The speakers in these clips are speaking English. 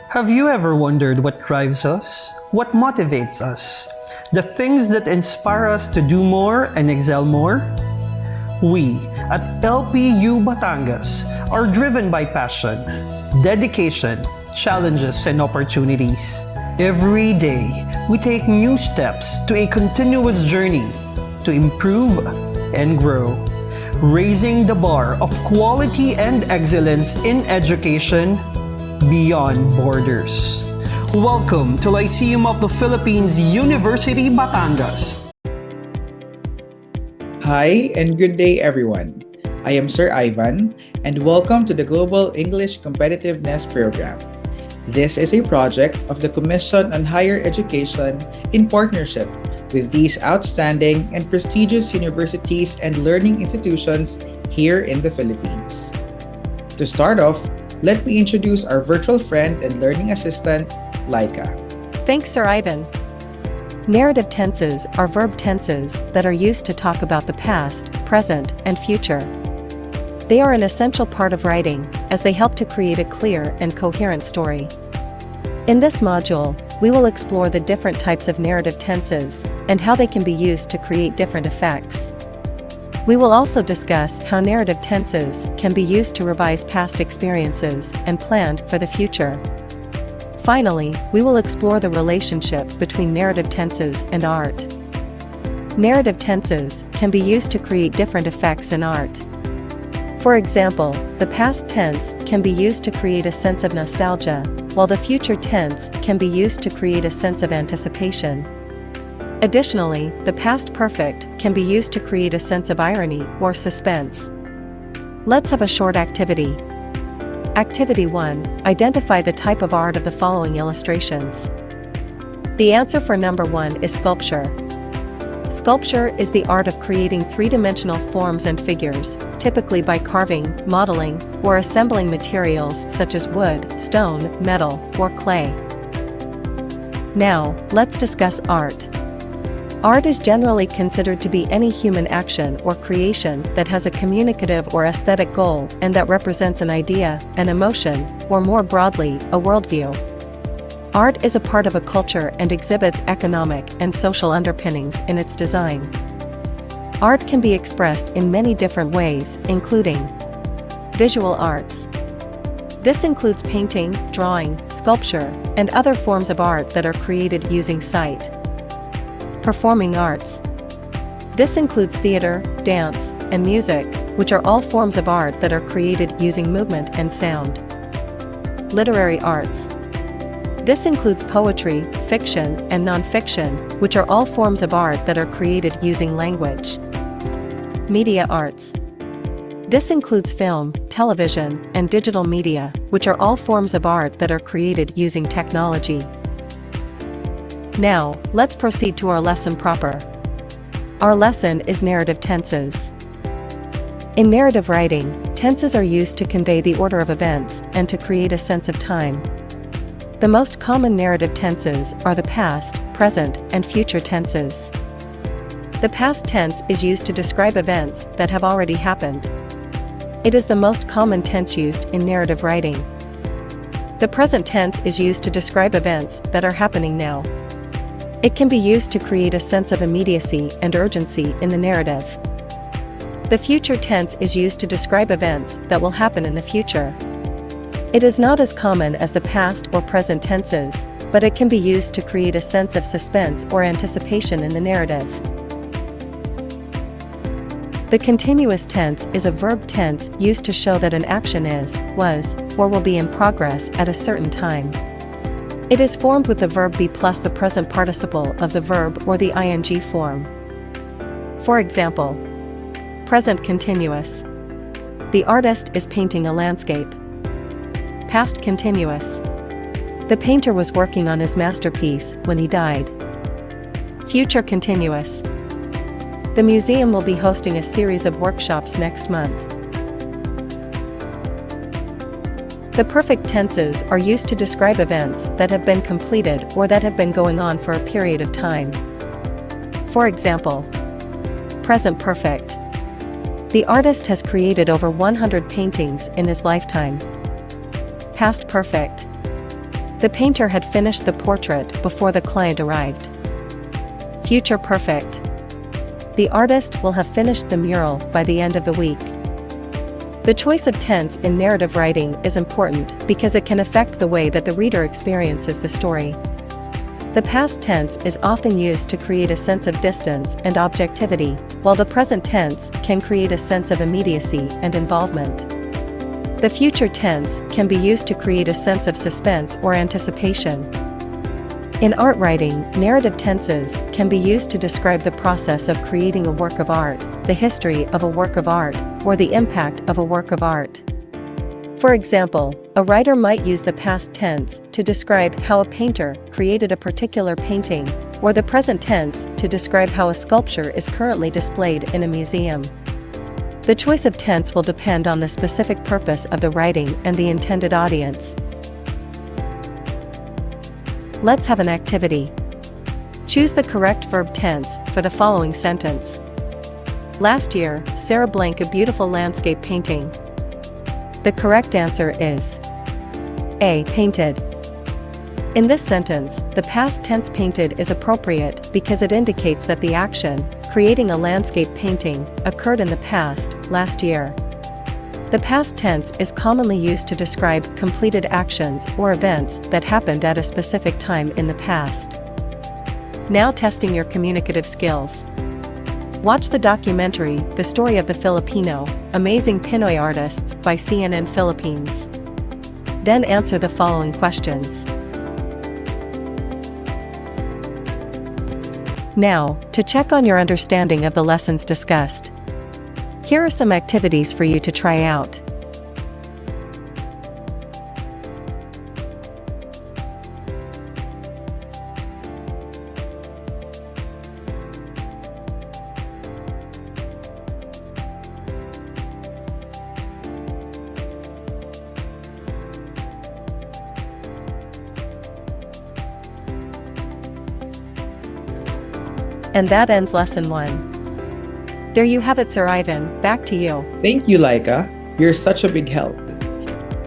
Have you ever wondered what drives us? What motivates us? The things that inspire us to do more and excel more? We at LPU Batangas are driven by passion, dedication, challenges, and opportunities. Every day, we take new steps to a continuous journey to improve and grow, raising the bar of quality and excellence in education beyond borders. Welcome to Lyceum of the Philippines, University Batangas. Hi and good day everyone. I am Sir Ivan and welcome to the Global English Competitiveness Program. This is a project of the Commission on Higher Education in partnership with these outstanding and prestigious universities and learning institutions here in the Philippines. To start off, let me introduce our virtual friend and learning assistant, Laika. Thanks, Sir Ivan. Narrative tenses are verb tenses that are used to talk about the past, present, and future. They are an essential part of writing, as they help to create a clear and coherent story. In this module, we will explore the different types of narrative tenses and how they can be used to create different effects. We will also discuss how narrative tenses can be used to revise past experiences and plan for the future. Finally, we will explore the relationship between narrative tenses and art. Narrative tenses can be used to create different effects in art. For example, the past tense can be used to create a sense of nostalgia, while the future tense can be used to create a sense of anticipation. Additionally, the past perfect can be used to create a sense of irony or suspense. Let's have a short activity. Activity 1. Identify the type of art of the following illustrations. The answer for number 1 is sculpture. Sculpture is the art of creating three-dimensional forms and figures, typically by carving, modeling, or assembling materials such as wood, stone, metal, or clay. Now, let's discuss art. Art is generally considered to be any human action or creation that has a communicative or aesthetic goal and that represents an idea, an emotion, or more broadly, a worldview. Art is a part of a culture and exhibits economic and social underpinnings in its design. Art can be expressed in many different ways, including visual arts. This includes painting, drawing, sculpture, and other forms of art that are created using sight. Performing arts. This includes theater, dance, and music, which are all forms of art that are created using movement and sound. Literary arts. This includes poetry, fiction, and non-fiction, which are all forms of art that are created using language. Media arts. This includes film, television, and digital media, which are all forms of art that are created using technology. Now, let's proceed to our lesson proper. Our lesson is narrative tenses. In narrative writing, tenses are used to convey the order of events and to create a sense of time. The most common narrative tenses are the past, present, and future tenses. The past tense is used to describe events that have already happened. It is the most common tense used in narrative writing. The present tense is used to describe events that are happening now. It can be used to create a sense of immediacy and urgency in the narrative. The future tense is used to describe events that will happen in the future. It is not as common as the past or present tenses, but it can be used to create a sense of suspense or anticipation in the narrative. The continuous tense is a verb tense used to show that an action is, was, or will be in progress at a certain time. It is formed with the verb be plus the present participle of the verb or the ing form. For example, present continuous. The artist is painting a landscape. Past continuous. The painter was working on his masterpiece when he died. Future continuous. The museum will be hosting a series of workshops next month. The perfect tenses are used to describe events that have been completed or that have been going on for a period of time. For example, present perfect. The artist has created over 100 paintings in his lifetime. Past perfect. The painter had finished the portrait before the client arrived. Future perfect. The artist will have finished the mural by the end of the week. The choice of tense in narrative writing is important because it can affect the way that the reader experiences the story. The past tense is often used to create a sense of distance and objectivity, while the present tense can create a sense of immediacy and involvement. The future tense can be used to create a sense of suspense or anticipation. In art writing, narrative tenses can be used to describe the process of creating a work of art, the history of a work of art, or the impact of a work of art. For example, a writer might use the past tense to describe how a painter created a particular painting, or the present tense to describe how a sculpture is currently displayed in a museum. The choice of tense will depend on the specific purpose of the writing and the intended audience. Let's have an activity. Choose the correct verb tense for the following sentence. Last year, Sarah blank a beautiful landscape painting. The correct answer is A. Painted. In this sentence, the past tense painted is appropriate because it indicates that the action, creating a landscape painting, occurred in the past, last year. The past tense is commonly used to describe completed actions or events that happened at a specific time in the past. Now testing your communicative skills. Watch the documentary, The Story of the Filipino, Amazing Pinoy Artists by CNN Philippines. Then answer the following questions. Now, to check on your understanding of the lessons discussed, here are some activities for you to try out. And that ends lesson 1. There you have it, Sir Ivan, back to you. Thank you, Laika. You're such a big help.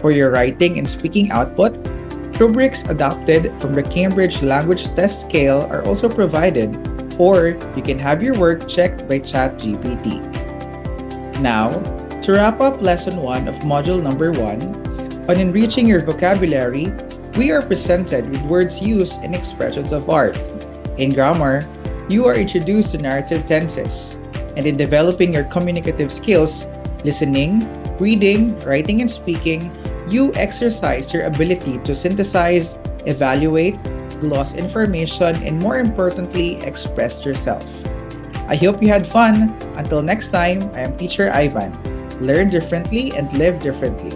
For your writing and speaking output, rubrics adopted from the Cambridge Language Test Scale are also provided, or you can have your work checked by ChatGPT. Now, to wrap up lesson 1 of module number 1, on enriching your vocabulary, we are presented with words used in expressions of art. In grammar, you are introduced to narrative tenses, and in developing your communicative skills, listening, reading, writing, and speaking, you exercise your ability to synthesize, evaluate, gloss information, and more importantly, express yourself. I hope you had fun. Until next time, I am Teacher Ivan. Learn differently and live differently.